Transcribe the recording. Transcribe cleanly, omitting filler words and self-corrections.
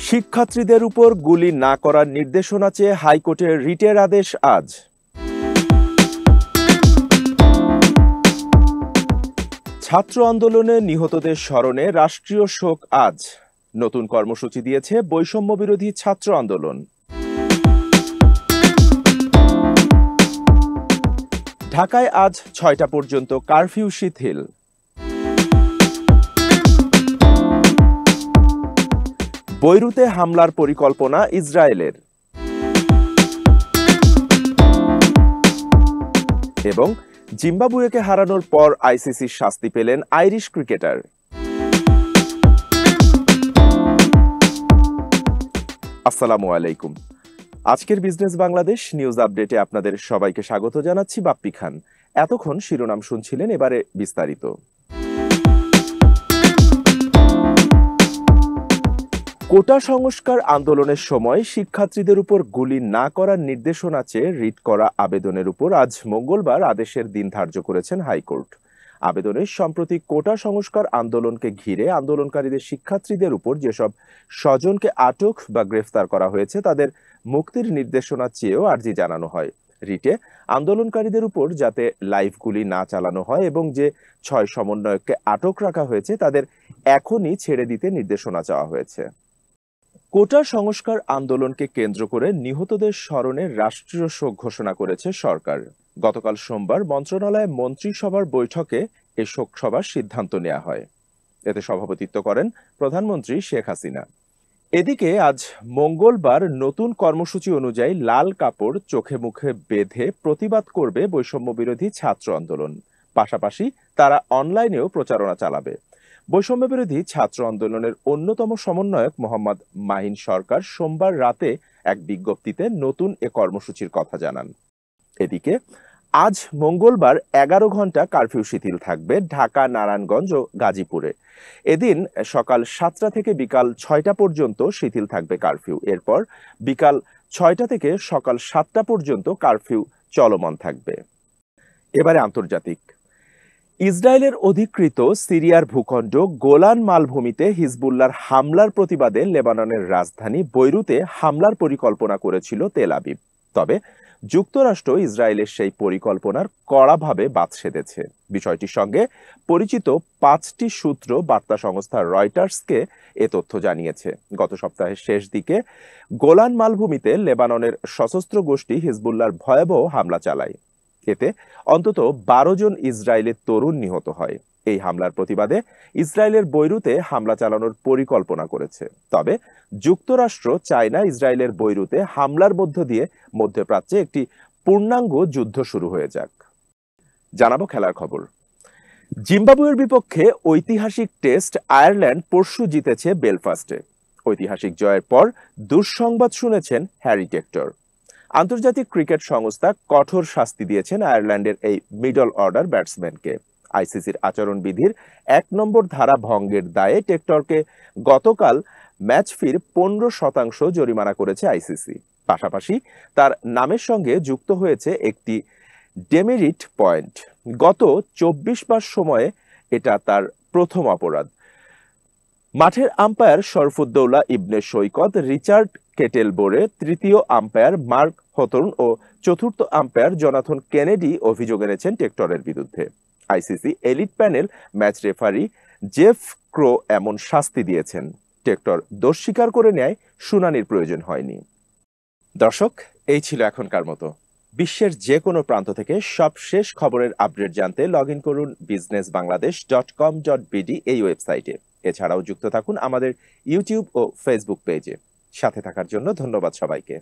শিক্ষার্থীদের উপর গুলি না করার নির্দেশনা চেয়ে হাইকোর্টের রিটের আদেশ আজ। ছাত্র আন্দোলনে নিহতদের স্মরণে রাষ্ট্রীয় শোক আজ। নতুন কর্মসূচি দিয়েছে বৈষম্য বিরোধী ছাত্র আন্দোলন। ঢাকায় আজ ৬টা পর্যন্ত কারফিউ শিথিল। বৈরুতে হামলার পরিকল্পনা ইসরায়েলের। এবং জিম্বাবুয়েকে হারানোর পর আইসিসির শাস্তি পেলেন আইরিশ ক্রিকেটার। আসসালামু আলাইকুম। আজকের বিজনেস বাংলাদেশ নিউজ আপডেটে আপনাদের সবাইকে স্বাগত জানাচ্ছি। বাপ্পি খান। এতক্ষণ শিরোনাম শুনছিলেন, এবারে বিস্তারিত। কোটা সংস্কার আন্দোলনের সময় শিক্ষার্থীদের উপর গুলি না করার নির্দেশনা চেয়ে রিট করা আবেদনের উপর আজ মঙ্গলবার আদেশের দিন ধার্য করেছেন হাইকোর্ট। আবেদনে সম্প্রতি কোটা সংস্কার আন্দোলনকে ঘিরে আন্দোলনকারীদের শিক্ষার্থীদের উপর যেসব স্বজনকে আটক বা গ্রেফতার করা হয়েছে তাদের মুক্তির নির্দেশনা চেয়েও আর্জি জানানো হয়। রিটে আন্দোলনকারীদের উপর যাতে লাইভ গুলি না চালানো হয় এবং যে ৬ সমন্বয়ককে আটক রাখা হয়েছে তাদের এখনই ছেড়ে দিতে নির্দেশনা চাওয়া হয়েছে। কোটা সংস্কার আন্দোলনকে কেন্দ্র করে নিহতদের স্মরণে রাষ্ট্রীয় শোক ঘোষণা করেছে সরকার। গতকাল সোমবার মন্ত্রণালয়ে মন্ত্রিসভার বৈঠকে এ শোক সভার সিদ্ধান্ত নেওয়া হয়। এতে সভাপতিত্ব করেন প্রধানমন্ত্রী শেখ হাসিনা। এদিকে আজ মঙ্গলবার নতুন কর্মসূচি অনুযায়ী লাল কাপড় চোখে মুখে বেঁধে প্রতিবাদ করবে বৈষম্য বিরোধী ছাত্র আন্দোলন। পাশাপাশি তারা অনলাইনেও প্রচারণা চালাবে। বৈষম্য বিরোধী ছাত্র আন্দোলনের অন্যতম সমন্বয়ক মোহাম্মদ মাহিন সরকার সোমবার রাতে এক বিজ্ঞপ্তিতে নতুন এ কর্মসূচির কথা জানান। এদিকে আজ মঙ্গলবার ১১ ঘন্টা কারফিউ শিথিল থাকবে ঢাকা, নারায়ণগঞ্জ ও গাজীপুরে। এদিন সকাল ৭টা থেকে বিকাল ৬টা পর্যন্ত শিথিল থাকবে কারফিউ। এরপর বিকাল ৬টা থেকে সকাল ৭টা পর্যন্ত কারফিউ চলমান থাকবে। এবারে আন্তর্জাতিক। ইসরায়েলের অধিকৃত সিরিয়ার ভূখণ্ড গোলান মালভূমিতে হিজবুল্লাহর হামলার প্রতিবাদে লেবাননের রাজধানী বৈরুতে হামলার পরিকল্পনা করেছিল তেল আবিব। তবে যুক্তরাষ্ট্র ইসরায়েলের সেই পরিকল্পনার কড়াভাবে বাদ সেধেছে। বিষয়টির সঙ্গে পরিচিত ৫টি সূত্র বার্তা সংস্থা রয়টার্সকে এ তথ্য জানিয়েছে। গত সপ্তাহের শেষ দিকে গোলান মালভূমিতে লেবাননের সশস্ত্র গোষ্ঠী হিজবুল্লাহর ভয়াবহ হামলা চালায়। এতে অন্তত ১২ জন ইসরায়েলের তরুণ নিহত হয়। এই হামলার প্রতিবাদে ইসরায়েলের বৈরুতে হামলা চালানোর পরিকল্পনা করেছে। তবে যুক্তরাষ্ট্র চায় না ইসরায়েলের বৈরুতে হামলার মধ্য দিয়ে মধ্যপ্রাচ্যে একটি পূর্ণাঙ্গ যুদ্ধ শুরু হয়ে যাক। জানাবো খেলার খবর। জিম্বাবুয়ের বিপক্ষে ঐতিহাসিক টেস্ট আয়ারল্যান্ড পরশু জিতেছে বেলফাস্টে। ঐতিহাসিক জয়ের পর দুঃসংবাদ শুনেছেন হ্যারি টেক্টর। আন্তর্জাতিক ক্রিকেট সংস্থা কঠোর শাস্তি দিয়েছেন আয়ারল্যান্ডের এই মিডল অর্ডার ব্যাটসম্যানকে। আইসিসির আচরণবিধির ১ নম্বর ধারা ভঙ্গের দায়ে টেক্টরকে গতকাল ম্যাচ ফির ১৫% জরিমানা করেছে আইসিসি। পাশাপাশি তার নামের সঙ্গে যুক্ত হয়েছে একটি ডেমেরিট পয়েন্ট। গত ২৪ মাস সময়ে এটা তার প্রথম অপরাধ। মাঠের আম্পায়ার শরফুদ্দৌলা ইবনে সৈকত, রিচার্ড কেটেলবোরে, তৃতীয় আম্পায়ার মার্ক হথর্ন ও চতুর্থ আম্পায়ার জোনাথন কেনেডি অভিযোগ এনেছেন টেক্টরের বিরুদ্ধে। ICC elite panel match referee Jeff Crowe এমন শাস্তি দিয়েছেন। টেক্টর দোষ স্বীকার করে নেয় শুনানির প্রয়োজন হয়নি। দর্শক, এই ছিল এখনকার মতো। বিশ্বের যে কোনো প্রান্ত থেকে সবশেষ খবরের আপডেট জানতে লগ ইন করুন businessbangladesh.com.bd এই ওয়েবসাইটে। এছাড়াও যুক্ত থাকুন আমাদের ইউটিউব ও ফেসবুক পেজে। সাথে থাকার জন্য ধন্যবাদ সবাইকে।